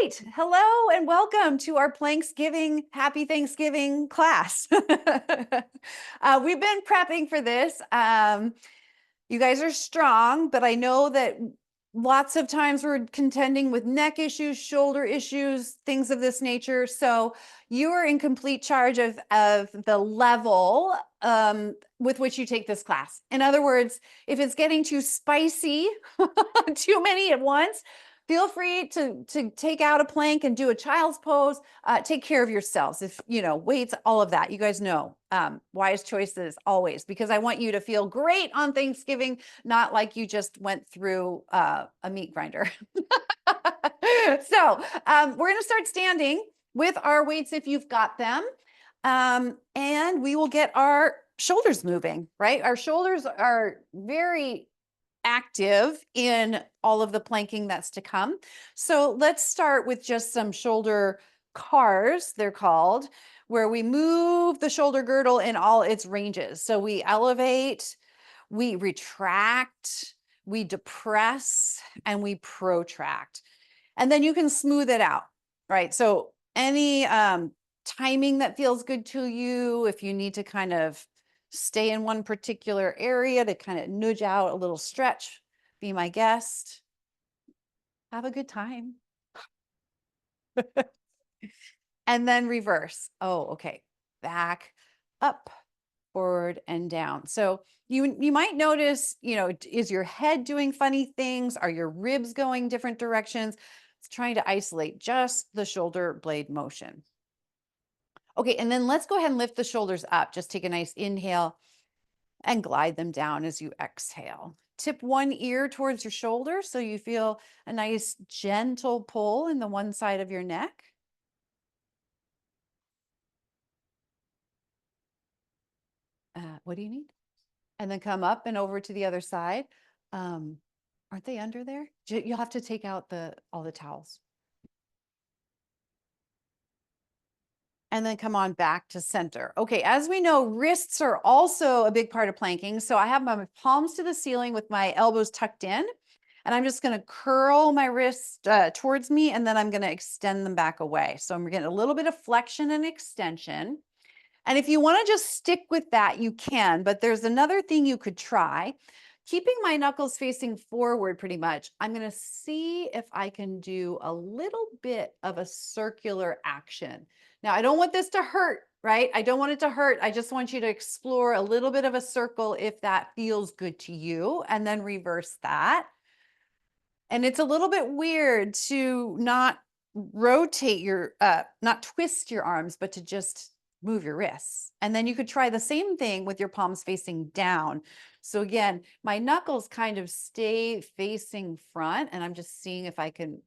right. Hello and welcome to our Planksgiving, Happy Thanksgiving class. We've been prepping for this. You guys are strong, but I know that lots of times we're contending with neck issues, shoulder issues, things of this nature. So you are in complete charge of the level with which you take this class. In other words, if it's getting too spicy, too many at once, feel free to take out a plank and do a child's pose. Take care of yourselves. If you know weights, all of that, you guys know wise choices always, because I want you to feel great on Thanksgiving, not like you just went through a meat grinder. So we're going to start standing with our weights if you've got them, and we will get our shoulders moving. Right, our shoulders are very active in all of the planking that's to come. So let's start with just some shoulder cars, they're called, where we move the shoulder girdle in all its ranges. So we elevate, we retract, we depress, and we protract. And then you can smooth it out, right? So any timing that feels good to you, if you need to kind of stay in one particular area to kind of nudge out a little stretch, be my guest. Have a good time. And then reverse. Oh, okay. Back, up, forward, and down. So you might notice, is your head doing funny things? Are your ribs going different directions? It's trying to isolate just the shoulder blade motion. Okay, and then let's go ahead and lift the shoulders up. Just take a nice inhale and glide them down as you exhale. Tip one ear towards your shoulder so you feel a nice gentle pull in the one side of your neck. What do you need? And then come up and over to the other side. Aren't they under there? You'll have to take out all the towels. And then come on back to center. Okay, as we know, wrists are also a big part of planking. So I have my palms to the ceiling with my elbows tucked in. And I'm just going to curl my wrist towards me, and then I'm going to extend them back away. So I'm getting a little bit of flexion and extension. And if you want to just stick with that, you can. But there's another thing you could try. Keeping my knuckles facing forward pretty much, I'm going to see if I can do a little bit of a circular action. Now, I don't want this to hurt, right? I don't want it to hurt. I just want you to explore a little bit of a circle if that feels good to you, and then reverse that. And it's a little bit weird to not rotate not twist your arms, but to just move your wrists. And then you could try the same thing with your palms facing down. So again, my knuckles kind of stay facing front, and I'm just seeing if I can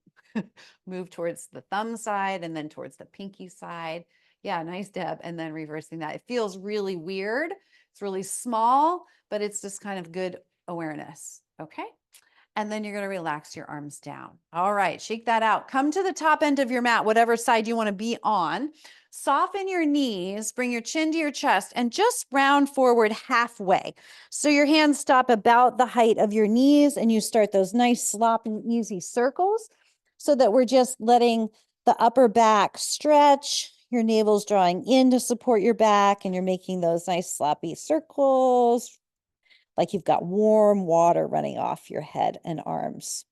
move towards the thumb side and then towards the pinky side. Yeah, nice, Deb. And then reversing that. It feels really weird. It's really small, but it's just kind of good awareness. Okay. And then you're going to relax your arms down. All right, shake that out. Come to the top end of your mat, whatever side you want to be on. Soften your knees, bring your chin to your chest, and just round forward halfway. So your hands stop about the height of your knees, and you start those nice sloppy, easy circles so that we're just letting the upper back stretch. Your navel's drawing in to support your back, and you're making those nice sloppy circles, like you've got warm water running off your head and arms.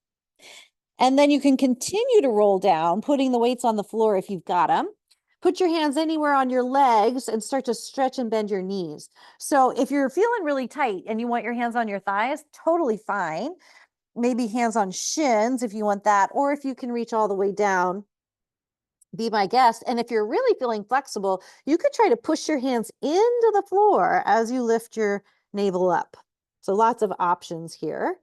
And then you can continue to roll down, putting the weights on the floor if you've got them. Put your hands anywhere on your legs and start to stretch and bend your knees. So if you're feeling really tight and you want your hands on your thighs, totally fine. Maybe hands on shins if you want that, or if you can reach all the way down, be my guest. And if you're really feeling flexible, you could try to push your hands into the floor as you lift your navel up. So lots of options here.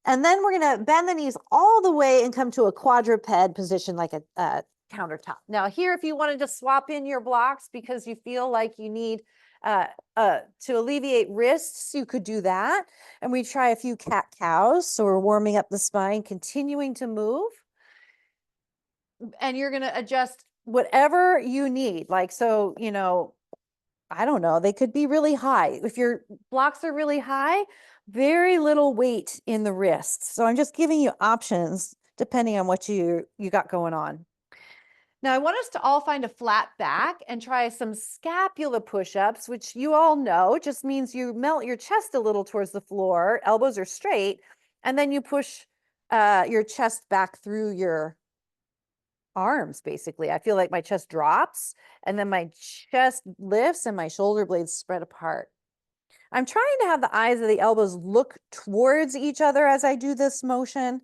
And then we're going to bend the knees all the way and come to a quadruped position, like a countertop. Now here, if you wanted to swap in your blocks because you feel like you need to alleviate wrists, you could do that. And we try a few cat-cows. So we're warming up the spine, continuing to move. And you're going to adjust whatever you need. Like, so, I don't know, they could be really high. If your blocks are really high, very little weight in the wrists. So I'm just giving you options depending on what you got going on. Now I want us to all find a flat back and try some scapula push-ups, which you all know just means you melt your chest a little towards the floor, elbows are straight, and then you push your chest back through your arms, basically. I feel like my chest drops and then my chest lifts and my shoulder blades spread apart. I'm trying to have the eyes of the elbows look towards each other as I do this motion.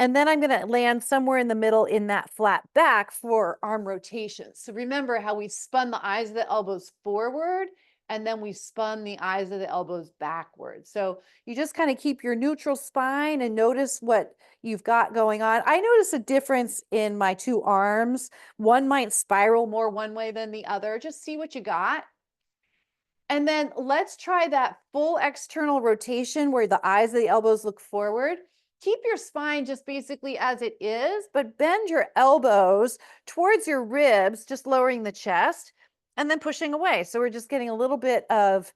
And then I'm going to land somewhere in the middle in that flat back for arm rotation. So remember how we spun the eyes of the elbows forward and then we spun the eyes of the elbows backwards. So you just kind of keep your neutral spine and notice what you've got going on. I notice a difference in my two arms. One might spiral more one way than the other. Just see what you got. And then let's try that full external rotation where the eyes of the elbows look forward. Keep your spine just basically as it is, but bend your elbows towards your ribs, just lowering the chest and then pushing away. So we're just getting a little bit of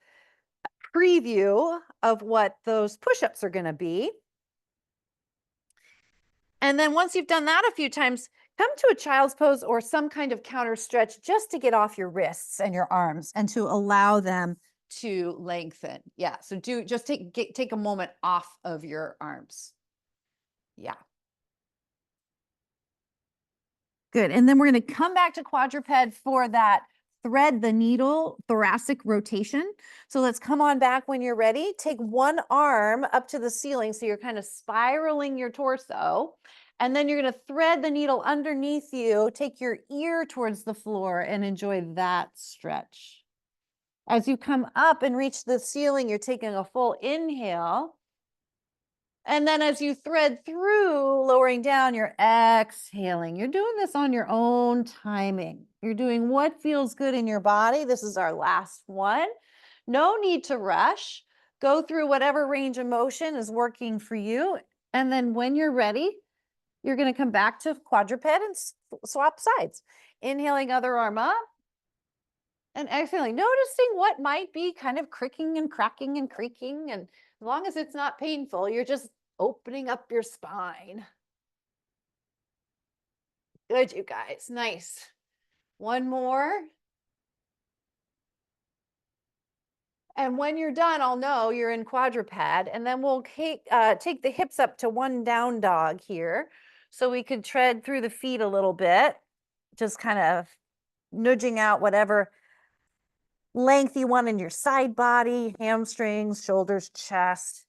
preview of what those push-ups are going to be. And then once you've done that a few times, come to a child's pose or some kind of counter stretch just to get off your wrists and your arms and to allow them to lengthen. Yeah, so just take a moment off of your arms. Yeah. Good. And then we're going to come back to quadruped for that thread the needle thoracic rotation. So let's come on back when you're ready. Take one arm up to the ceiling. So you're kind of spiraling your torso. And then you're going to thread the needle underneath you. Take your ear towards the floor and enjoy that stretch. As you come up and reach the ceiling, you're taking a full inhale. And then as you thread through, lowering down, you're exhaling. You're doing this on your own timing. You're doing what feels good in your body. This is our last one. No need to rush. Go through whatever range of motion is working for you. And then when you're ready, you're going to come back to quadruped and swap sides. Inhaling other arm up and exhaling, noticing what might be kind of cricking and cracking and creaking. And as long as it's not painful, you're just opening up your spine. Good, you guys. Nice. One more. And when you're done, I'll know you're in quadruped. And then we'll take the hips up to one down dog here. So we could tread through the feet a little bit, just kind of nudging out whatever length you want in your side body, hamstrings, shoulders, chest.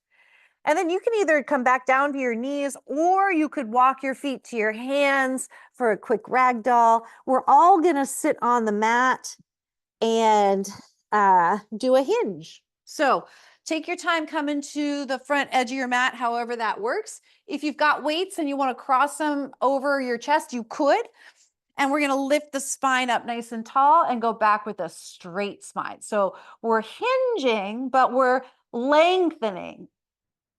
And then you can either come back down to your knees or you could walk your feet to your hands for a quick ragdoll. We're all going to sit on the mat and do a hinge. So take your time coming to the front edge of your mat, however that works. If you've got weights and you want to cross them over your chest, you could. And we're going to lift the spine up nice and tall and go back with a straight spine. So we're hinging, but we're lengthening.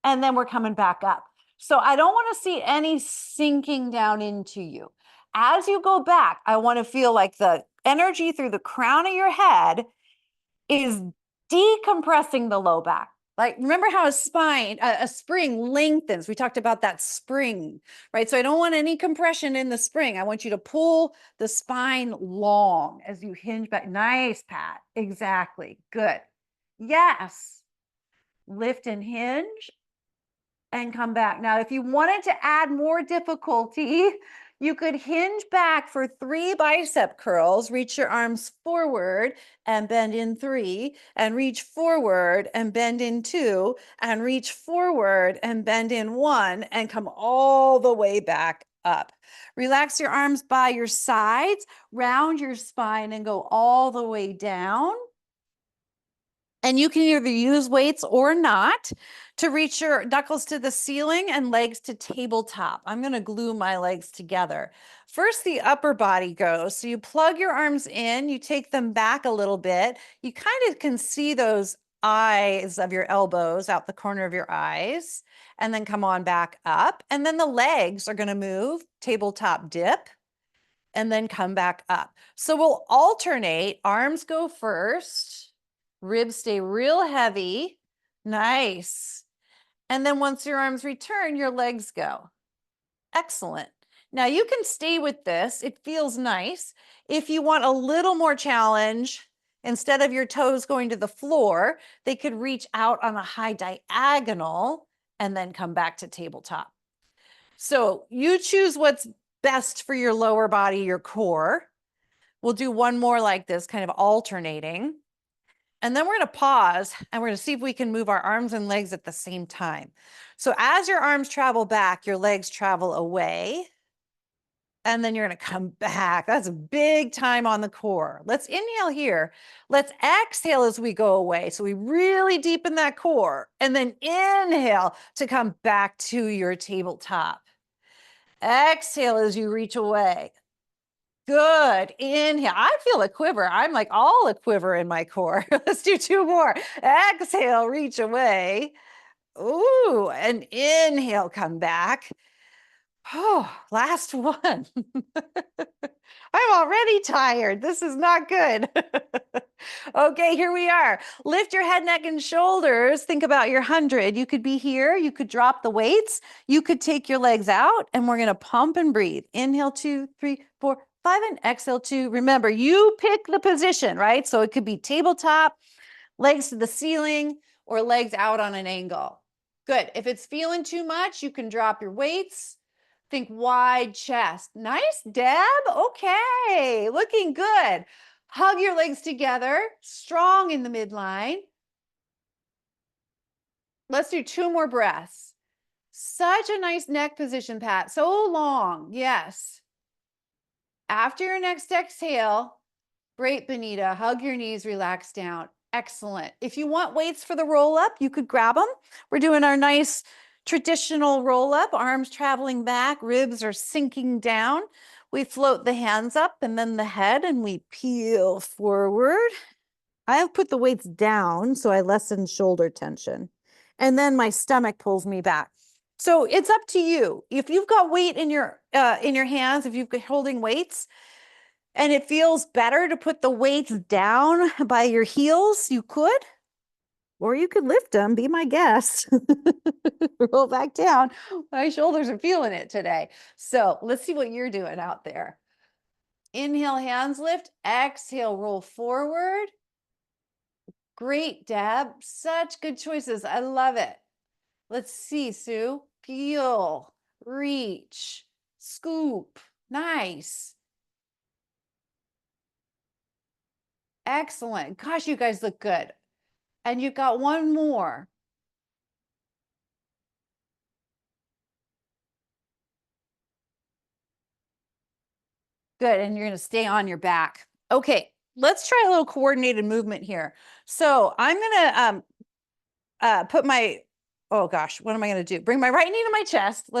And then we're coming back up. So I don't want to see any sinking down into you. As you go back, I want to feel like the energy through the crown of your head is decompressing the low back. Like, remember how a spring lengthens. We talked about that spring, right? So I don't want any compression in the spring. I want you to pull the spine long as you hinge back. Nice, Pat. Exactly. Good. Yes. Lift and hinge and come back. Now, if you wanted to add more difficulty, you could hinge back for 3 bicep curls, reach your arms forward and bend in 3, and reach forward and bend in 2, and reach forward and bend in 1, and come all the way back up. Relax your arms by your sides, round your spine and go all the way down. And you can either use weights or not to reach your knuckles to the ceiling and legs to tabletop. I'm going to glue my legs together. First, the upper body goes. So you plug your arms in, you take them back a little bit. You kind of can see those eyes of your elbows out the corner of your eyes, and then come on back up. And then the legs are going to move, tabletop dip, and then come back up. So we'll alternate. Arms go first. Ribs stay real heavy. Nice. And then once your arms return, your legs go. Excellent. Now you can stay with this. It feels nice. If you want a little more challenge, instead of your toes going to the floor, they could reach out on a high diagonal and then come back to tabletop. So you choose what's best for your lower body, your core. We'll do one more like this, kind of alternating. And then we're going to pause and we're going to see if we can move our arms and legs at the same time. So as your arms travel back, your legs travel away. And then you're going to come back. That's a big time on the core. Let's inhale here. Let's exhale as we go away. So we really deepen that core. And then inhale to come back to your tabletop. Exhale as you reach away. Good. Inhale. I feel a quiver. I'm like all a quiver in my core. Let's do two more. Exhale, reach away. Ooh, and inhale, come back. Oh, last one. I'm already tired. This is not good. Okay, here we are. Lift your head, neck, and shoulders. Think about your 100. You could be here. You could drop the weights. You could take your legs out, and we're going to pump and breathe. Inhale, 2, 3, 4, 5, and exhale, 2. Remember, you pick the position, right? So it could be tabletop, legs to the ceiling, or legs out on an angle. Good. If it's feeling too much, you can drop your weights. Think wide chest. Nice, Deb. Okay, looking good. Hug your legs together, strong in the midline. Let's do 2 more breaths. Such a nice neck position, Pat. So long. Yes. After your next exhale, great, Benita. Hug your knees, relax down. Excellent. If you want weights for the roll up, you could grab them. We're doing our nice traditional roll up, arms traveling back, ribs are sinking down. We float the hands up and then the head and we peel forward. I have put the weights down so I lessen shoulder tension. And then my stomach pulls me back. So it's up to you. If you've got weight in your hands, if you've got holding weights, and it feels better to put the weights down by your heels, you could. Or you could lift them, be my guest. Roll back down. My shoulders are feeling it today. So let's see what you're doing out there. Inhale, hands lift. Exhale, roll forward. Great, Deb. Such good choices. I love it. Let's see, Sue. Peel, reach, scoop. Nice. Excellent. Gosh, you guys look good. And you've got one more. Good. And you're going to stay on your back. Okay. Let's try a little coordinated movement here. So I'm going to put my, oh gosh, what am I going to do? Bring my right knee to my chest.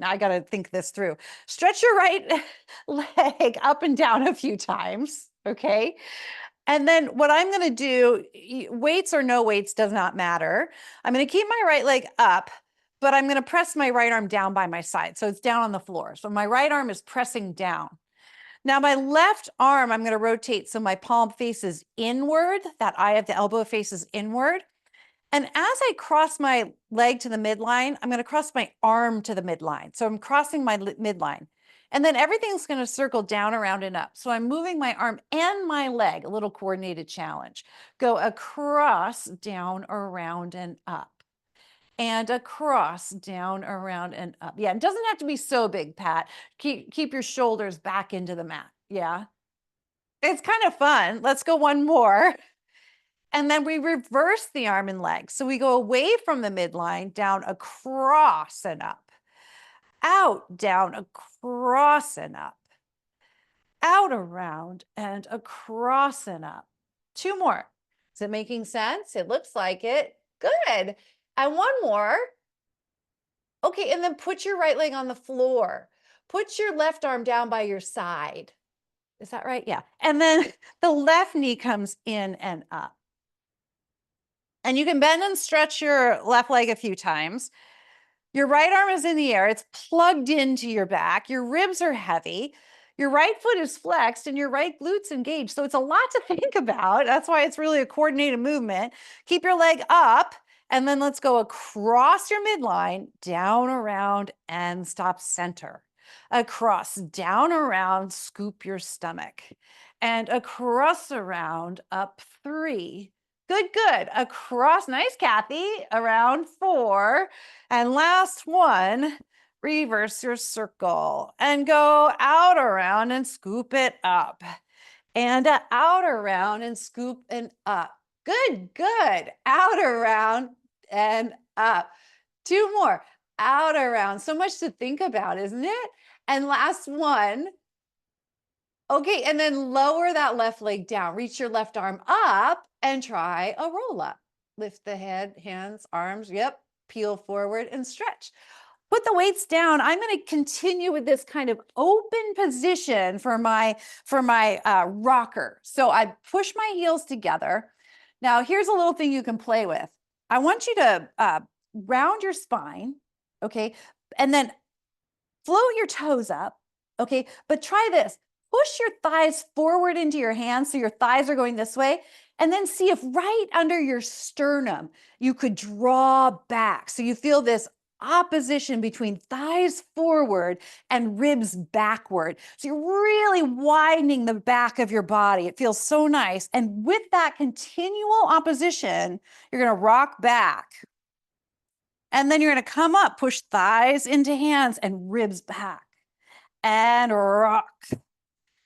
I got to think this through. Stretch your right leg up and down a few times. Okay. And then what I'm going to do, weights or no weights, does not matter. I'm going to keep my right leg up, but I'm going to press my right arm down by my side. So it's down on the floor. So my right arm is pressing down. Now my left arm, I'm going to rotate so my palm faces inward, that eye of the elbow faces inward. And as I cross my leg to the midline, I'm going to cross my arm to the midline. So I'm crossing my midline. And then everything's going to circle down, around, and up. So I'm moving my arm and my leg, a little coordinated challenge. Go across, down, around, and up. And across, down, around, and up. Yeah, it doesn't have to be so big, Pat. Keep your shoulders back into the mat. Yeah. It's kind of fun. Let's go one more. And then we reverse the arm and leg. So we go away from the midline, down, across, and up. Out, down, across, and up. Out, around, and across, and up. 2 more. Is it making sense? It looks like it. Good. And one more. Okay, and then put your right leg on the floor. Put your left arm down by your side. Is that right? Yeah. And then the left knee comes in and up. And you can bend and stretch your left leg a few times. Your right arm is in the air. It's plugged into your back. Your ribs are heavy. Your right foot is flexed and your right glutes engaged. So it's a lot to think about. That's why it's really a coordinated movement. Keep your leg up. And then let's go across your midline, down, around, and stop center. across, down, around, scoop your stomach, and across, around, up 3. Good, good. Across, nice, Kathy, around 4. And last one, reverse your circle and go out around and scoop it up. And out around and scoop and up. Good, good. Out around and up. 2 more. Out around. So much to think about, isn't it? And last one. Okay, and then lower that left leg down. Reach your left arm up and try a roll up. Lift the head, hands, arms. Yep. Peel forward and stretch. Put the weights down. I'm going to continue with this kind of open position for my rocker. So I push my heels together. Now here's a little thing you can play with. I want you to round your spine, okay, and then float your toes up, okay. But try this. Push your thighs forward into your hands so your thighs are going this way, and then see if right under your sternum you could draw back. So you feel this opposition between thighs forward and ribs backward. So you're really widening the back of your body. It feels so nice. And with that continual opposition, you're going to rock back. And then you're going to come up, push thighs into hands and ribs back and rock.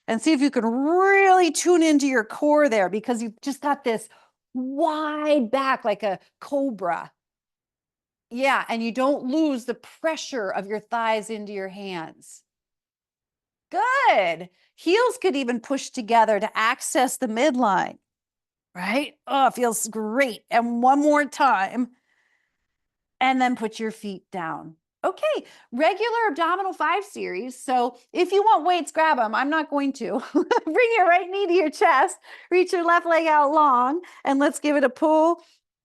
And see if you can really tune into your core there, because you've just got this wide back like a cobra. Yeah, and you don't lose the pressure of your thighs into your hands. Good. Heels could even push together to access the midline, right? Oh, it feels great. And one more time. And then put your feet down. Okay, regular abdominal 5 series. So if you want weights, grab them. I'm not going to. Bring your right knee to your chest. Reach your left leg out long. And let's give it a pull,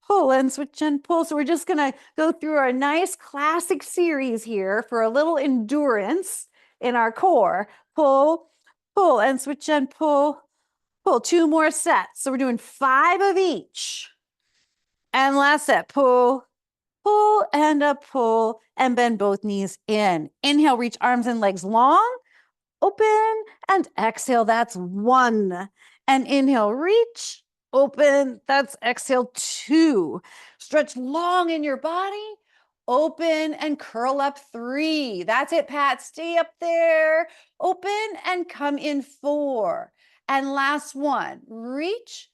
pull, and switch and pull. So we're just going to go through our nice classic series here for a little endurance in our core. Pull, pull, and switch and pull, pull. 2 more sets. So we're doing 5 of each. And last set, pull, pull, and a pull, and bend both knees in. Inhale, reach arms and legs long, open, and exhale. That's 1. And inhale, reach, open. That's exhale 2. Stretch long in your body, open, and curl up 3. That's it, Pat. Stay up there. Open and come in 4. And last one, reach,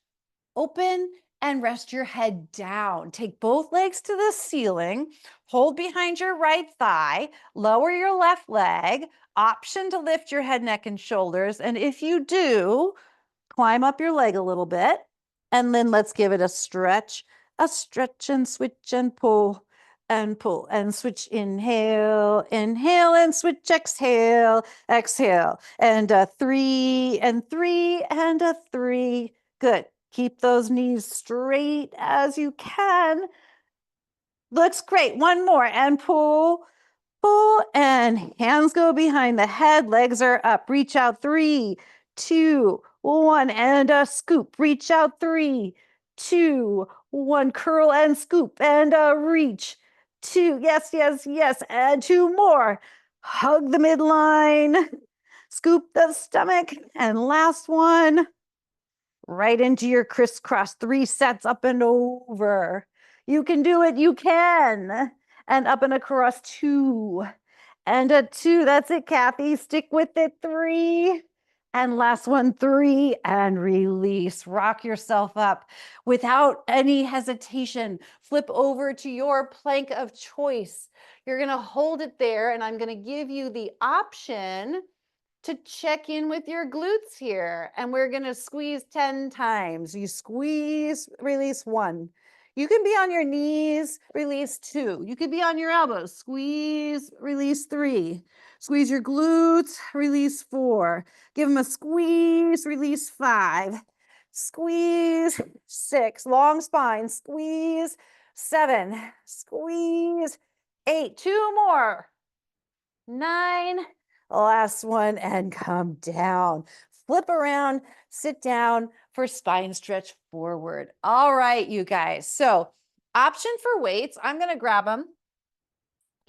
open, and rest your head down. Take both legs to the ceiling, hold behind your right thigh, lower your left leg, option to lift your head, neck, and shoulders. And if you do, climb up your leg a little bit. And then let's give it a stretch and switch and pull and switch. Inhale, inhale, and switch, exhale, exhale. And a 3 and 3 and a 3. Good. Keep those knees straight as you can. Looks great. One more and pull, pull, and hands go behind the head. Legs are up. Reach out 3, 2, 1, and a scoop. Reach out 3, 2, 1. Curl and scoop and a reach. 2. Yes, yes, yes. And 2 more. Hug the midline. Scoop the stomach. And last one. Right into your crisscross. 3 sets up and over. You can do it. You can. And up and across 2. And a 2. That's it, Kathy. Stick with it. 3. And last one, 3. And release. Rock yourself up without any hesitation. Flip over to your plank of choice. You're going to hold it there, and I'm going to give you the option to check in with your glutes here. And we're going to squeeze 10 times. You squeeze, release 1. You can be on your knees, release 2. You could be on your elbows, squeeze, release 3. Squeeze your glutes, release 4. Give them a squeeze, release 5. Squeeze, 6. Long spine, squeeze, 7. Squeeze, 8. 2 more. 9. Last one, and come down. Flip around, sit down for spine stretch forward. All right, you guys. So option for weights, I'm going to grab them.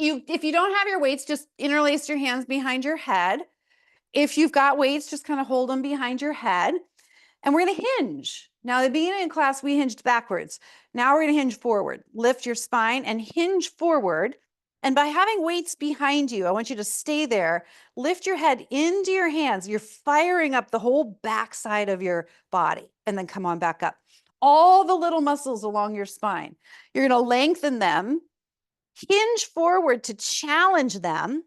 if you don't have your weights, just interlace your hands behind your head. If you've got weights, just kind of hold them behind your head. And we're going to hinge. Now, at the beginning of class, we hinged backwards. Now we're going to hinge forward. Lift your spine and hinge forward. And by having weights behind you, I want you to stay there. Lift your head into your hands. You're firing up the whole backside of your body. And then come on back up. All the little muscles along your spine. You're going to lengthen them. Hinge forward to challenge them.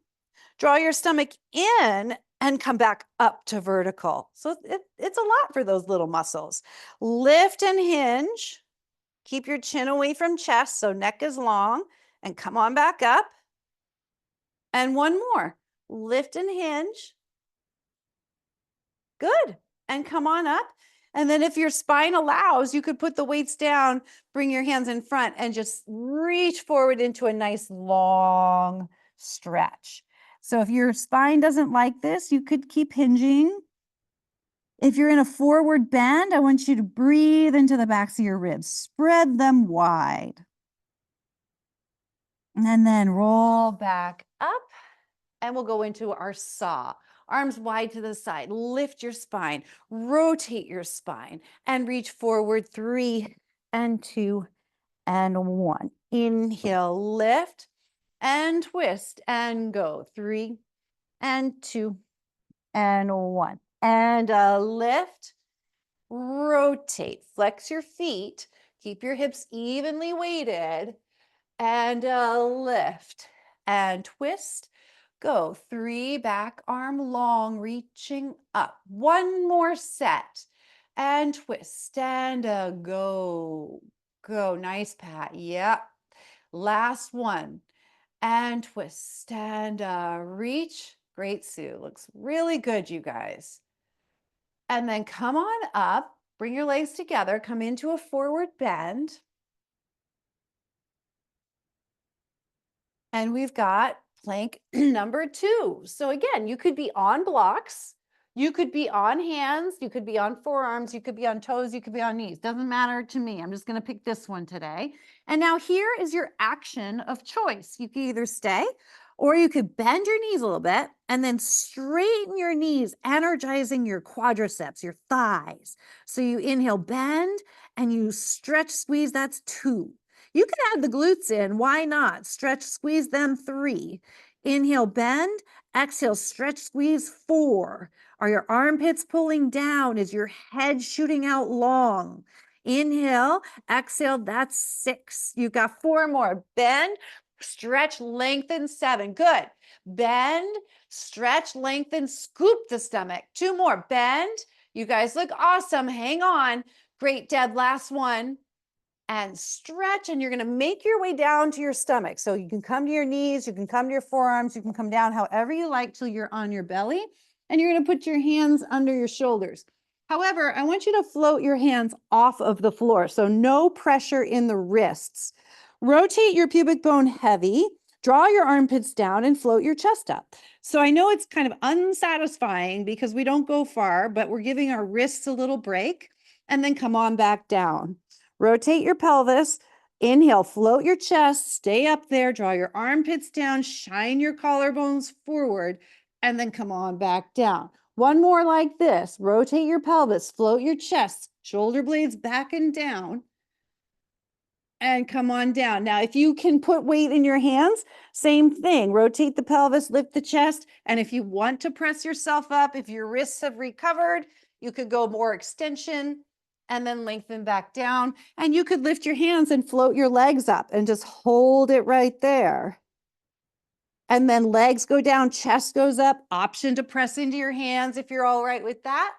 Draw your stomach in and come back up to vertical. So it's a lot for those little muscles. Lift and hinge. Keep your chin away from chest so neck is long, and come on back up. And one more. Lift and hinge. Good. And come on up. And then if your spine allows, you could put the weights down, bring your hands in front, and just reach forward into a nice long stretch. So if your spine doesn't like this, you could keep hinging. If you're in a forward bend, I want you to breathe into the backs of your ribs. Spread them wide. And then roll back up. And we'll go into our saw. Arms wide to the side. Lift your spine. Rotate your spine. And reach forward. 3 and 2 and 1. Inhale, lift and twist and go. 3 and 2 and 1. And a lift, rotate, flex your feet, keep your hips evenly weighted, and a lift and twist, go. 3, back arm long, reaching up. One more set and twist and a go. Go, nice pat, yep. Last one and twist and reach. Great, Sue. Looks really good, you guys. And then come on up, bring your legs together, come into a forward bend. And we've got plank number 2. So again, you could be on blocks, you could be on hands, you could be on forearms, you could be on toes, you could be on knees. Doesn't matter to me. I'm just going to pick this one today. And now here is your action of choice. You can either stay or you could bend your knees a little bit and then straighten your knees, energizing your quadriceps, your thighs. So you inhale, bend, and you stretch, squeeze. That's 2. You can add the glutes in. Why not? Stretch, squeeze them. 3. Inhale, bend. Exhale, stretch, squeeze. 4. Are your armpits pulling down? Is your head shooting out long? Inhale, exhale. That's 6. You've got 4 more. Bend, stretch, lengthen. 7. Good. Bend, stretch, lengthen, scoop the stomach. 2 more. Bend. You guys look awesome. Hang on. Great, dead last one. And stretch, and you're going to make your way down to your stomach. So you can come to your knees, you can come to your forearms, you can come down however you like till you're on your belly, and you're going to put your hands under your shoulders. However, I want you to float your hands off of the floor, so no pressure in the wrists. Rotate your pubic bone heavy, draw your armpits down, and float your chest up. So I know it's kind of unsatisfying because we don't go far, but we're giving our wrists a little break, and then come on back down. Rotate your pelvis. Inhale, float your chest, stay up there, draw your armpits down, shine your collarbones forward, and then come on back down. One more like this. Rotate your pelvis, float your chest, shoulder blades back and down, and come on down. Now, if you can put weight in your hands, same thing. Rotate the pelvis, lift the chest, and if you want to press yourself up, if your wrists have recovered, you could go more extension, and then lengthen back down. And you could lift your hands and float your legs up and just hold it right there. And then legs go down, chest goes up, option to press into your hands if you're all right with that.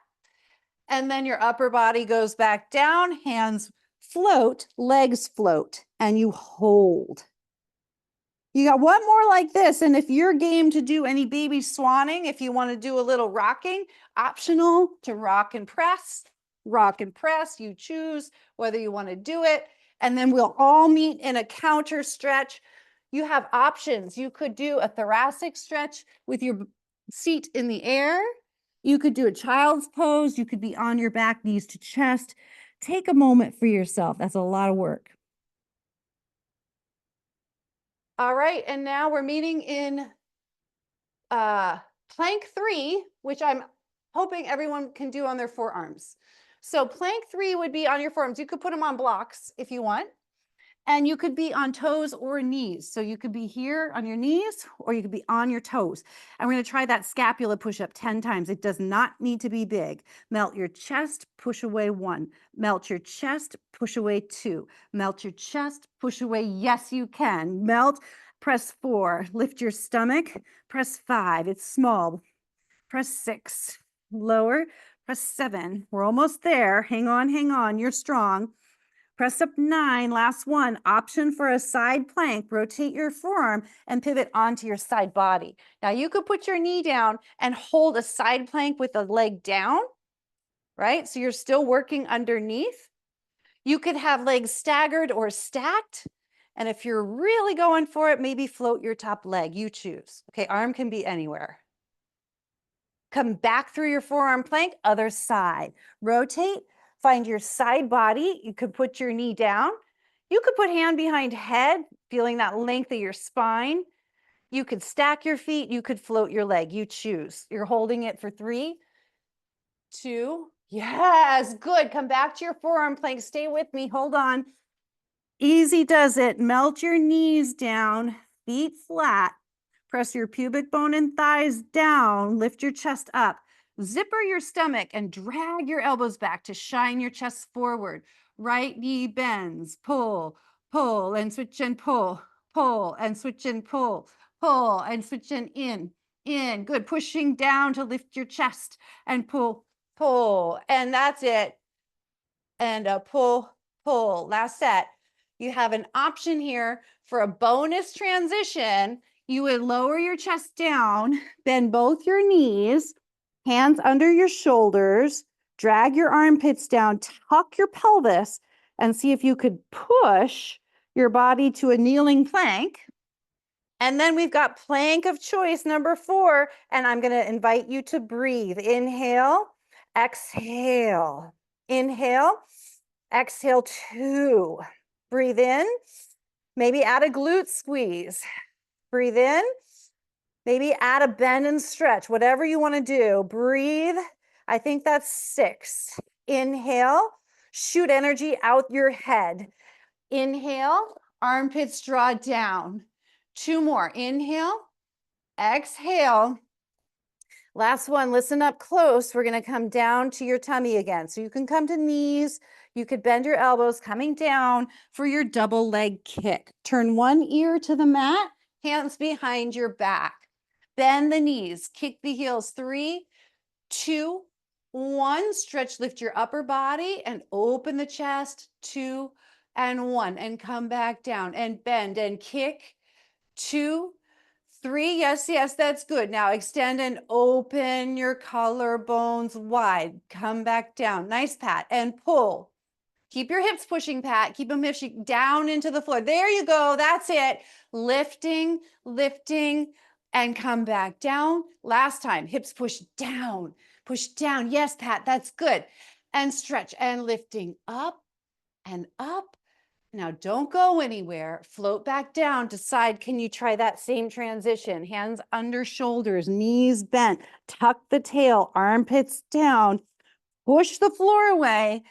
And then your upper body goes back down, hands float, legs float, and you hold. You got one more like this. And if you're game to do any baby swanning, if you want to do a little rocking, optional to rock and press. Rock and press, you choose whether you want to do it. And then we'll all meet in a counter stretch. You have options. You could do a thoracic stretch with your seat in the air. You could do a child's pose. You could be on your back, knees to chest. Take a moment for yourself. That's a lot of work. All right, and now we're meeting in plank 3, which I'm hoping everyone can do on their forearms. So plank 3 would be on your forearms. You could put them on blocks if you want. And you could be on toes or knees. So you could be here on your knees or you could be on your toes. And we're going to try that scapula push-up 10 times. It does not need to be big. Melt your chest, push away 1. Melt your chest, push away 2. Melt your chest, push away. Yes, you can. Melt, press 4. Lift your stomach, press 5. It's small. Press 6. Lower, press 7. We're almost there. Hang on, hang on. You're strong. Press up 9, last one, option for a side plank, rotate your forearm and pivot onto your side body. Now you could put your knee down and hold a side plank with the leg down, right? So you're still working underneath. You could have legs staggered or stacked. And if you're really going for it, maybe float your top leg, you choose. Okay, arm can be anywhere. Come back through your forearm plank, other side. Rotate. Find your side body. You could put your knee down. You could put hand behind head, feeling that length of your spine. You could stack your feet. You could float your leg. You choose. You're holding it for 3, 2. Yes, good. Come back to your forearm plank. Stay with me. Hold on. Easy does it. Melt your knees down, feet flat. Press your pubic bone and thighs down. Lift your chest up. Zipper your stomach and drag your elbows back to shine your chest forward. Right knee bends. Pull, pull, and switch and pull. Pull and switch and pull. Pull and switch and in. In. Good. Pushing down to lift your chest and pull, pull. And that's it. And pull, pull. Last set. You have an option here for a bonus transition. You would lower your chest down, bend both your knees, hands under your shoulders, drag your armpits down, tuck your pelvis, and see if you could push your body to a kneeling plank. And then we've got plank of choice number 4, and I'm going to invite you to breathe. Inhale, exhale. Inhale, exhale 2. Breathe in. Maybe add a glute squeeze. Breathe in. Maybe add a bend and stretch, whatever you want to do. Breathe. I think that's 6. Inhale. Shoot energy out your head. Inhale. Armpits draw down. 2 more. Inhale. Exhale. Last one. Listen up close. We're going to come down to your tummy again. So you can come to knees. You could bend your elbows coming down for your double leg kick. Turn one ear to the mat, hands behind your back. Bend the knees, kick the heels. 3, 2, 1. Stretch, lift your upper body and open the chest. 2 and 1. And come back down and bend and kick. 2, 3. Yes, yes, that's good. Now extend and open your collarbones wide. Come back down. Nice, Pat. And pull. Keep your hips pushing, Pat. Keep them pushing down into the floor. There you go. That's it. Lifting, lifting, and come back down. Last time, hips push down. Push down. Yes, Pat, that's good. And stretch and lifting up and up. Now don't go anywhere. Float back down. Decide, can you try that same transition? Hands under shoulders, knees bent. Tuck the tail, armpits down. Push the floor away.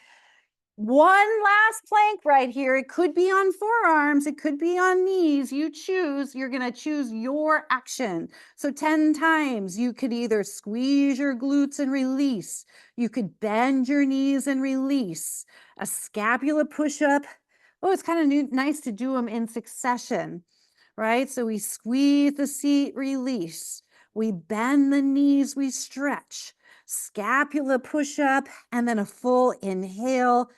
One last plank right here. It could be on forearms. It could be on knees. You choose. You're going to choose your action. So 10 times you could either squeeze your glutes and release. You could bend your knees and release. A scapula push-up. Oh, it's kind of nice to do them in succession, right? So we squeeze the seat, release. We bend the knees, we stretch. Scapula push-up, and then a full inhale.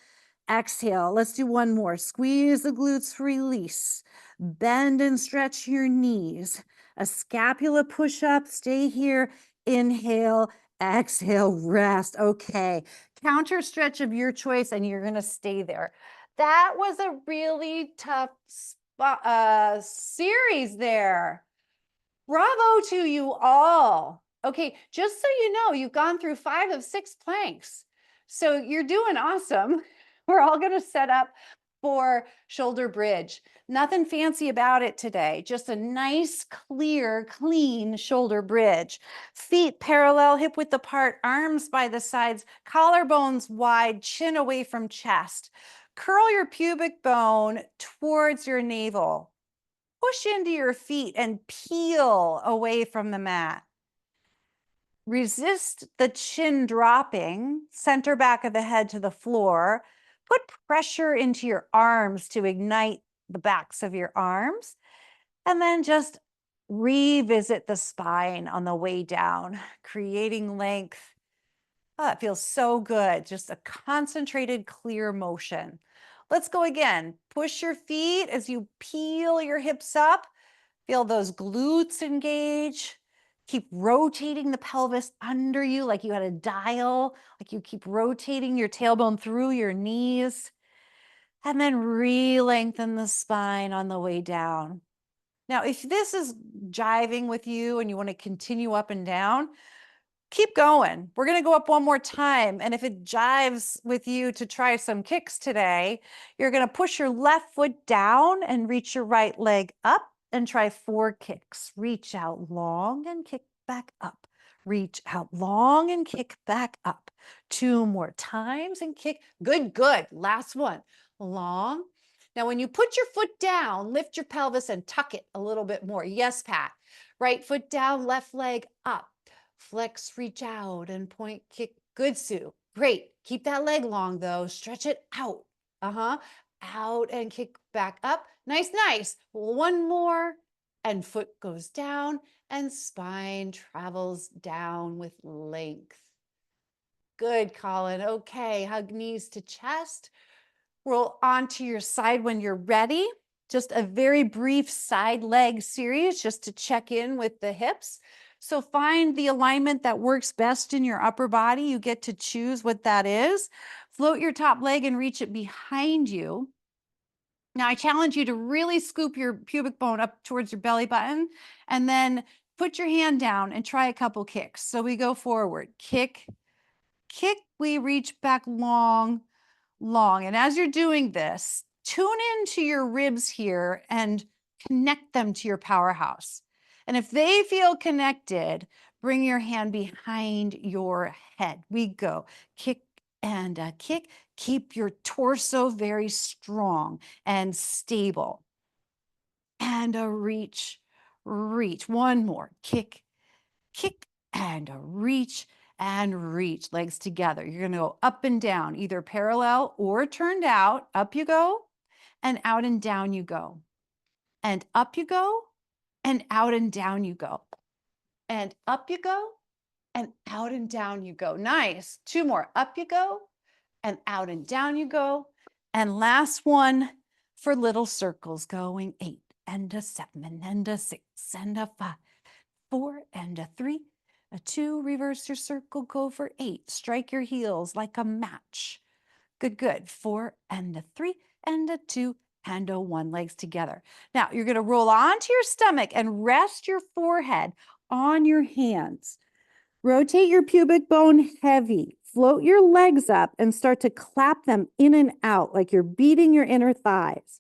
Exhale. Let's do one more. Squeeze the glutes, release. Bend and stretch your knees. A scapula push-up. Stay here. Inhale. Exhale. Rest. Okay. Counter stretch of your choice, and you're going to stay there. That was a really tough series there. Bravo to you all. Okay, just so you know, you've gone through 5 of 6 planks. So you're doing awesome. We're all going to set up for shoulder bridge. Nothing fancy about it today, just a nice, clear, clean shoulder bridge. Feet parallel, hip width apart, arms by the sides, collarbones wide, chin away from chest. Curl your pubic bone towards your navel. Push into your feet and peel away from the mat. Resist the chin dropping, center back of the head to the floor. Put pressure into your arms to ignite the backs of your arms. And then just revisit the spine on the way down, creating length. Oh, it feels so good. Just a concentrated, clear motion. Let's go again. Push your feet as you peel your hips up. Feel those glutes engage. Keep rotating the pelvis under you like you had a dial, like you keep rotating your tailbone through your knees. And then re-lengthen the spine on the way down. Now, if this is jiving with you and you want to continue up and down, keep going. We're going to go up one more time. And if it jives with you to try some kicks today, you're going to push your left foot down and reach your right leg up and try 4 kicks. Reach out long and kick back up. Reach out long and kick back up. 2 more times and kick. Good, good. Last one. Long. Now, when you put your foot down, lift your pelvis and tuck it a little bit more. Yes, Pat. Right foot down, left leg up. Flex, reach out and point, kick. Good, Sue. Great. Keep that leg long though. Stretch it out. Out and kick back up. Nice, nice. One more. And foot goes down and spine travels down with length. Good, Colin. Okay, hug knees to chest. Roll onto your side when you're ready. Just a very brief side leg series just to check in with the hips. So find the alignment that works best in your upper body. You get to choose what that is. Float your top leg and reach it behind you. Now I challenge you to really scoop your pubic bone up towards your belly button and then put your hand down and try a couple kicks. So we go forward, kick, kick, we reach back long, long. And as you're doing this, tune into your ribs here and connect them to your powerhouse. And if they feel connected, bring your hand behind your head. We go kick and a kick. Keep your torso very strong and stable. And a reach, reach. One more kick, kick, and a reach and reach. Legs together. You're going to go up and down, either parallel or turned out. Up you go, and out and down you go. And up you go, and out and down you go. And up you go, and out and down you go. Nice. 2 more. Up you go, and out and down you go. And last one for little circles, going 8 and a 7 and a 6 and a 5, 4 and a 3, a 2, reverse your circle, go for 8. Strike your heels like a match. Good, good. 4 and a 3 and a 2 and a 1, legs together. Now you're going to roll onto your stomach and rest your forehead on your hands. Rotate your pubic bone heavy. Float your legs up and start to clap them in and out like you're beating your inner thighs.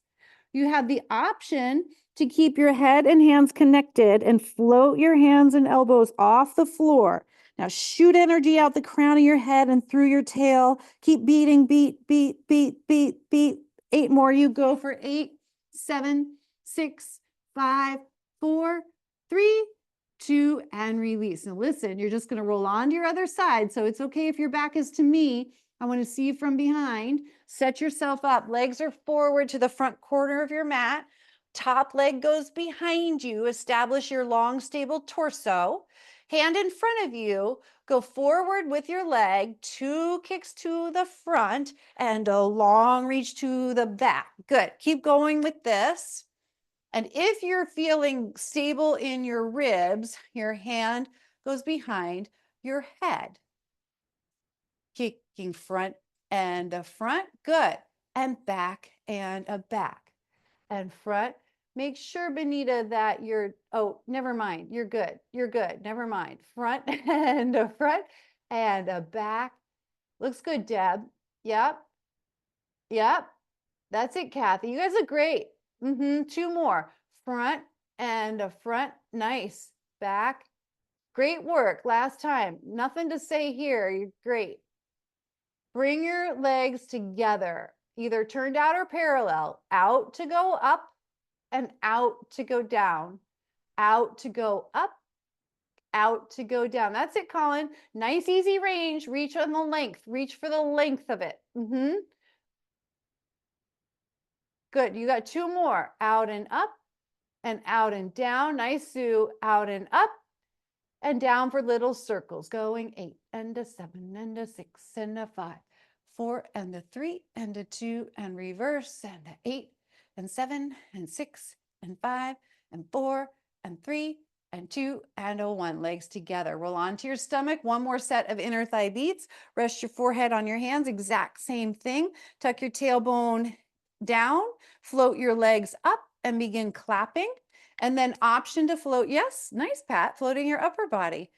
You have the option to keep your head and hands connected and float your hands and elbows off the floor. Now shoot energy out the crown of your head and through your tail. Keep beating, beat, beat, beat, beat, beat. 8 more. You go for 8, 7, 6, 5, 4, 3, 2, and release. Now listen, you're just going to roll onto your other side. So it's okay if your back is to me. I want to see you from behind. Set yourself up. Legs are forward to the front corner of your mat. Top leg goes behind you. Establish your long, stable torso. Hand in front of you. Go forward with your leg. 2 kicks to the front and a long reach to the back. Good. Keep going with this. And if you're feeling stable in your ribs, your hand goes behind your head. Kicking front and a front. Good. And back and a back. And front. Make sure, Benita, that you're, oh, never mind. You're good. You're good. Never mind. Front and a front and a back. Looks good, Deb. Yep. Yep. That's it, Kathy. You guys look great. Two more. Front and a front. Nice. Back. Great work. Last time. Nothing to say here. You're great. Bring your legs together, either turned out or parallel. Out to go up and out to go down. Out to go up, out to go down. That's it, Colin. Nice, easy range. Reach on the length. Reach for the length of it. Good. You got two more. Out and up and out and down. Nice, Sue. Out and up and down for little circles. Going 8 and a 7 and a 6 and a 5, 4 and a 3 and a 2 and reverse and a 8 and 7 and 6 and 5 and 4 and 3 and 2 and a 1. Legs together. Roll onto your stomach. One more set of inner thigh beats. Rest your forehead on your hands. Exact same thing. Tuck your tailbone down. Float your legs up and begin clapping. And then option to float. Yes, nice, Pat. Floating your upper body.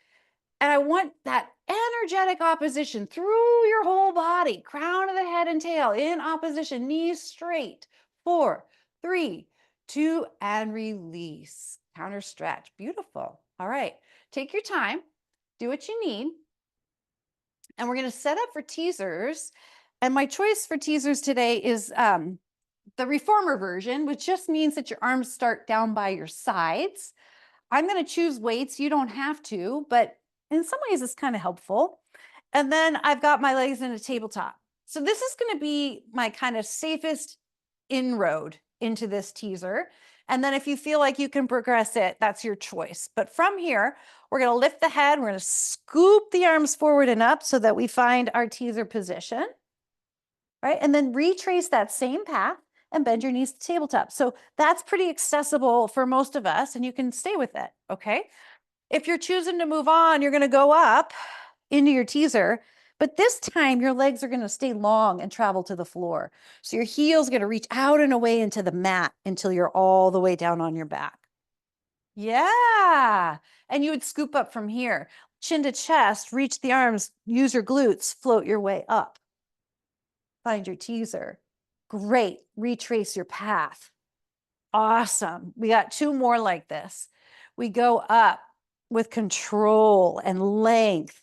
And I want that energetic opposition through your whole body. Crown of the head and tail in opposition. Knees straight. 4, 3, 2, and release. Counter stretch. Beautiful. All right. Take your time. Do what you need. And we're going to set up for teasers. And my choice for teasers today is the reformer version, which just means that your arms start down by your sides. I'm going to choose weights. You don't have to, but in some ways it's kind of helpful. And then I've got my legs in a tabletop. So this is going to be my kind of safest inroad into this teaser. And then if you feel like you can progress it, that's your choice. But from here, we're going to lift the head. We're going to scoop the arms forward and up so that we find our teaser position, right? And then retrace that same path and bend your knees to tabletop. So that's pretty accessible for most of us, and you can stay with it, okay? If you're choosing to move on, you're going to go up into your teaser, but this time your legs are going to stay long and travel to the floor. So your heel's going to reach out and away into the mat until you're all the way down on your back. Yeah. And you would scoop up from here, chin to chest, reach the arms, use your glutes, float your way up. Find your teaser. Great. Retrace your path. Awesome. We got two more like this. We go up with control and length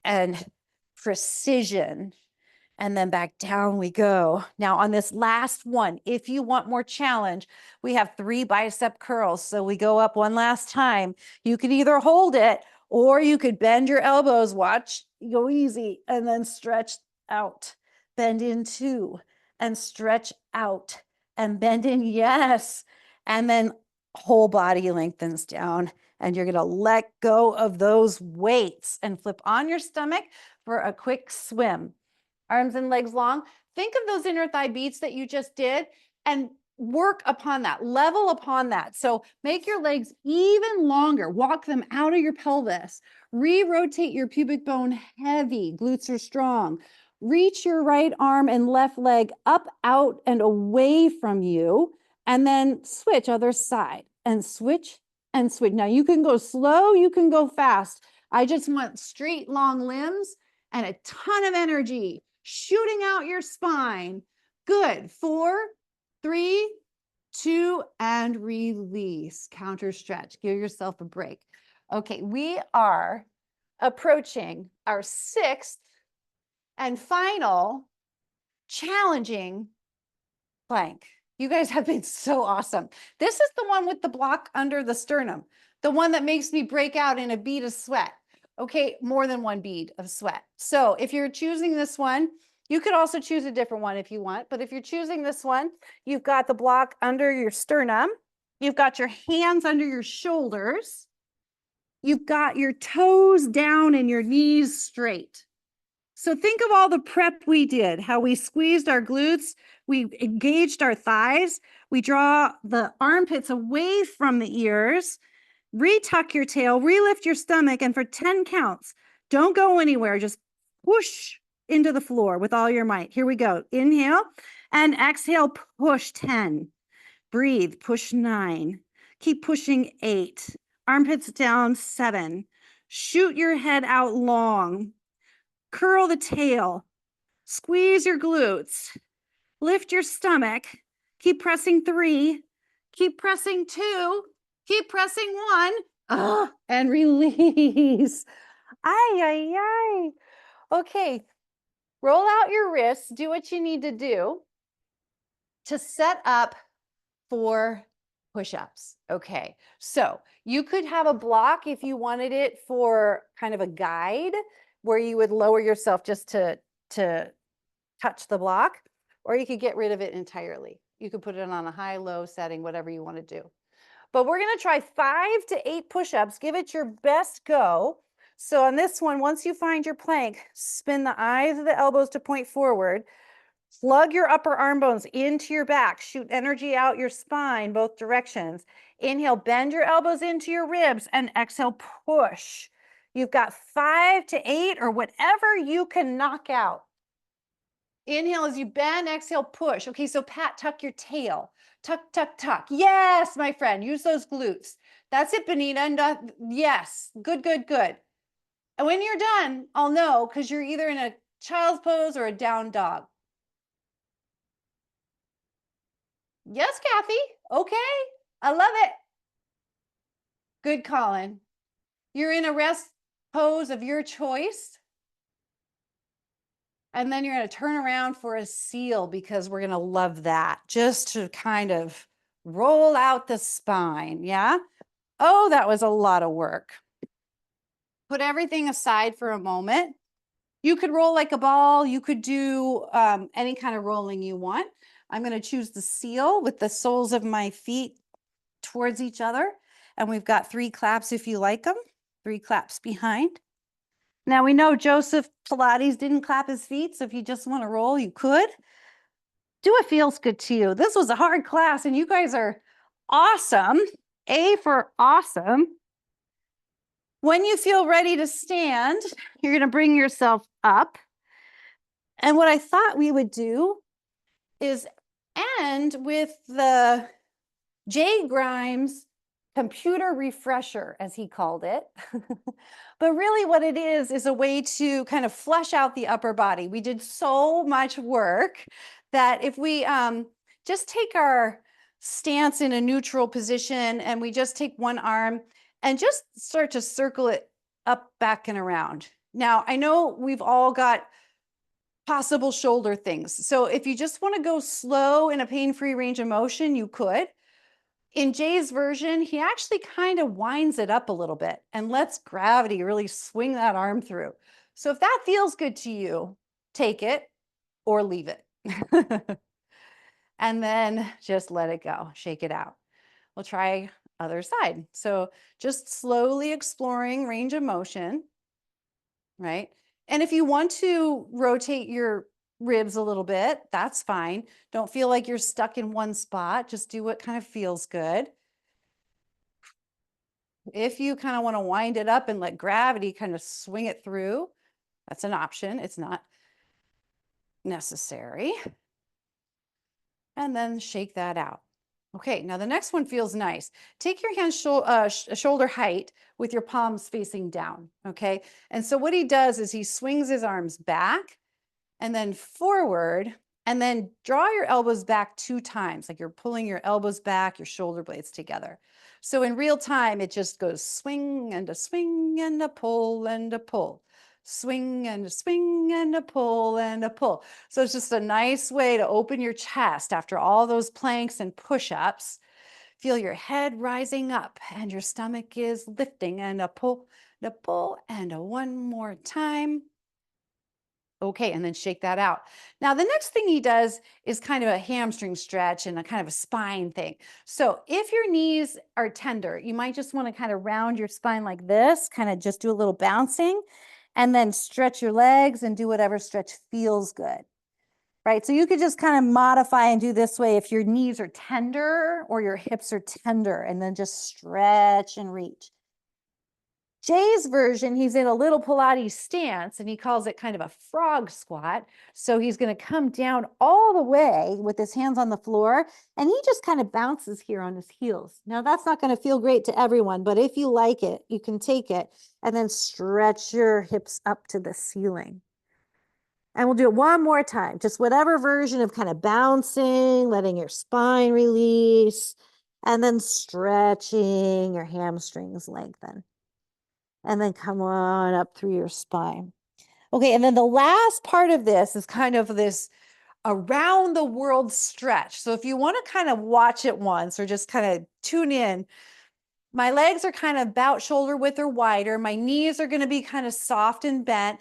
and precision, and then back down we go. Now on this last one, if you want more challenge, we have 3 bicep curls. So we go up one last time. You could either hold it or you could bend your elbows. Watch, go easy, and then stretch out. Bend in 2 and stretch out and bend in. Yes. And then whole body lengthens down, and you're going to let go of those weights and flip on your stomach for a quick swim. Arms and legs long. Think of those inner thigh beats that you just did and work upon that, level upon that. So make your legs even longer. Walk them out of your pelvis. Re-rotate your pubic bone heavy. Glutes are strong. Reach your right arm and left leg up, out, and away from you. And then switch other side and switch and switch. Now you can go slow, you can go fast. I just want straight, long limbs and a ton of energy shooting out your spine. Good. 4, 3, 2, and release. Counter stretch. Give yourself a break. Okay, we are approaching our 6th and final challenging plank. You guys have been so awesome. This is the one with the block under the sternum, the one that makes me break out in a bead of sweat. Okay, more than one bead of sweat. So if you're choosing this one, you could also choose a different one if you want, but if you're choosing this one, you've got the block under your sternum, you've got your hands under your shoulders, you've got your toes down and your knees straight. So think of all the prep we did, how we squeezed our glutes, we engaged our thighs, we draw the armpits away from the ears, retuck your tail, relift your stomach, and for 10 counts, don't go anywhere, just push into the floor with all your might. Here we go. Inhale and exhale, push 10. Breathe, push 9. Keep pushing 8. Armpits down, 7. Shoot your head out long. Curl the tail, squeeze your glutes, Lift your stomach. Keep pressing 3. Keep pressing 2. Keep pressing 1. And release. Ay, ay, ay. Okay. Roll out your wrists. Do what you need to do to set up for push-ups. Okay. So you could have a block if you wanted it for kind of a guide where you would lower yourself just to touch the block, or you could get rid of it entirely. You could put it on a high, low setting, whatever you want to do. But we're going to try 5 to 8 push-ups. Give it your best go. So on this one, once you find your plank, spin the eyes of the elbows to point forward. Plug your upper arm bones into your back. Shoot energy out your spine, both directions. Inhale, bend your elbows into your ribs, and exhale, push. You've got 5 to 8 or whatever you can knock out. Inhale as you bend, exhale, push. Okay, so Pat, tuck your tail. Tuck, tuck, tuck. Yes, my friend, use those glutes. That's it, Benita. And yes, good, good, good. And when you're done, I'll know because you're either in a child's pose or a down dog. Yes, Kathy. Okay, I love it. Good, Colin. You're in a rest pose of your choice. And then you're going to turn around for a seal because we're going to love that just to kind of roll out the spine. Yeah. Oh, that was a lot of work. Put everything aside for a moment. You could roll like a ball. You could do any kind of rolling you want. I'm going to choose the seal with the soles of my feet towards each other. And we've got 3 claps if you like them. 3 claps behind. Now we know Joseph Pilates didn't clap his feet, so if you just want to roll, you could. Do what feels good to you. This was a hard class, and you guys are awesome. A for awesome. When you feel ready to stand, you're going to bring yourself up. And what I thought we would do is end with the Jay Grimes computer refresher, as he called it. But really what it is a way to kind of flush out the upper body. We did so much work that if we just take our stance in a neutral position and we just take one arm and just start to circle it up, back, and around. Now, I know we've all got possible shoulder things. So if you just want to go slow in a pain-free range of motion, you could. In Jay's version, he actually kind of winds it up a little bit and lets gravity really swing that arm through. So if that feels good to you, take it or leave it. And then just let it go, shake it out. We'll try other side. So just slowly exploring range of motion, right? And if you want to rotate your ribs a little bit, that's fine. Don't feel like you're stuck in one spot. Just do what kind of feels good. If you kind of want to wind it up and let gravity kind of swing it through, that's an option. It's not necessary. And then shake that out. Okay, now the next one feels nice. Take your hands shoulder height with your palms facing down, okay? And so what he does is he swings his arms back and then forward, and then draw your elbows back 2 times, like you're pulling your elbows back, your shoulder blades together. So in real time, it just goes swing and a pull and a pull. Swing and a swing and a pull and a pull. So it's just a nice way to open your chest after all those planks and push-ups. Feel your head rising up and your stomach is lifting, and a pull and a one more time. Okay, and then shake that out. Now, the next thing he does is kind of a hamstring stretch and a kind of a spine thing. So if your knees are tender, you might just want to kind of round your spine like this, kind of just do a little bouncing, and then stretch your legs and do whatever stretch feels good, right? So you could just kind of modify and do this way if your knees are tender or your hips are tender, and then just stretch and reach. Jay's version, he's in a little Pilates stance and he calls it kind of a frog squat. So he's going to come down all the way with his hands on the floor, and he just kind of bounces here on his heels. Now that's not going to feel great to everyone, but if you like it, you can take it and then stretch your hips up to the ceiling. And we'll do it one more time, just whatever version of kind of bouncing, letting your spine release, and then stretching your hamstrings lengthen. And then come on up through your spine. Okay, and then the last part of this is kind of this around the world stretch. So if you want to kind of watch it once or just kind of tune in, my legs are kind of about shoulder width or wider. My knees are going to be kind of soft and bent,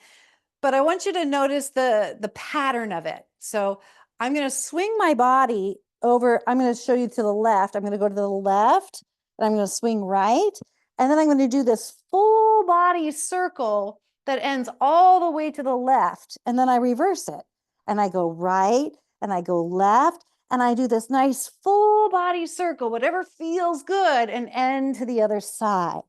but I want you to notice the pattern of it. So I'm going to swing my body over. I'm going to show you to the left. I'm going to go to the left and I'm going to swing right. And then I'm going to do this full body circle that ends all the way to the left. And then I reverse it and I go right and I go left. And I do this nice full body circle, whatever feels good, and end to the other side.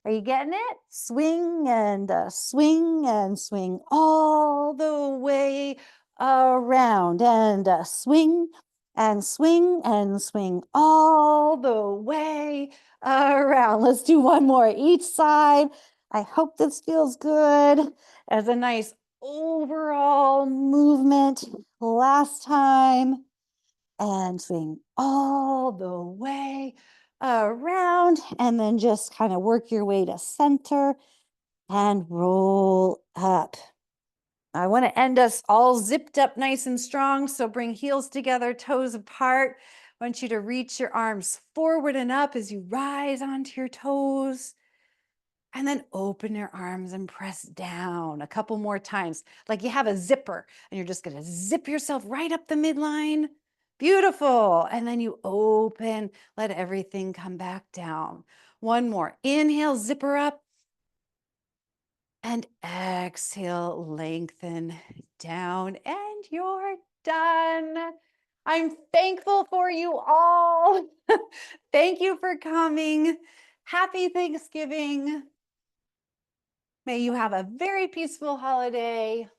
Are you getting it? Swing and swing all the way around and swing and swing all the way around. Let's do one more each side. I hope this feels good as a nice overall movement. Last time and swing all the way around, and then just kind of work your way to center and roll up. I want to end us all zipped up nice and strong. So bring heels together, toes apart. I want you to reach your arms forward and up as you rise onto your toes. And then open your arms and press down a couple more times, like you have a zipper and you're just going to zip yourself right up the midline. Beautiful. And then you open, let everything come back down. One more. Inhale, zipper up. And exhale, lengthen down. And you're done. I'm thankful for you all. Thank you for coming. Happy Thanksgiving. May you have a very peaceful holiday.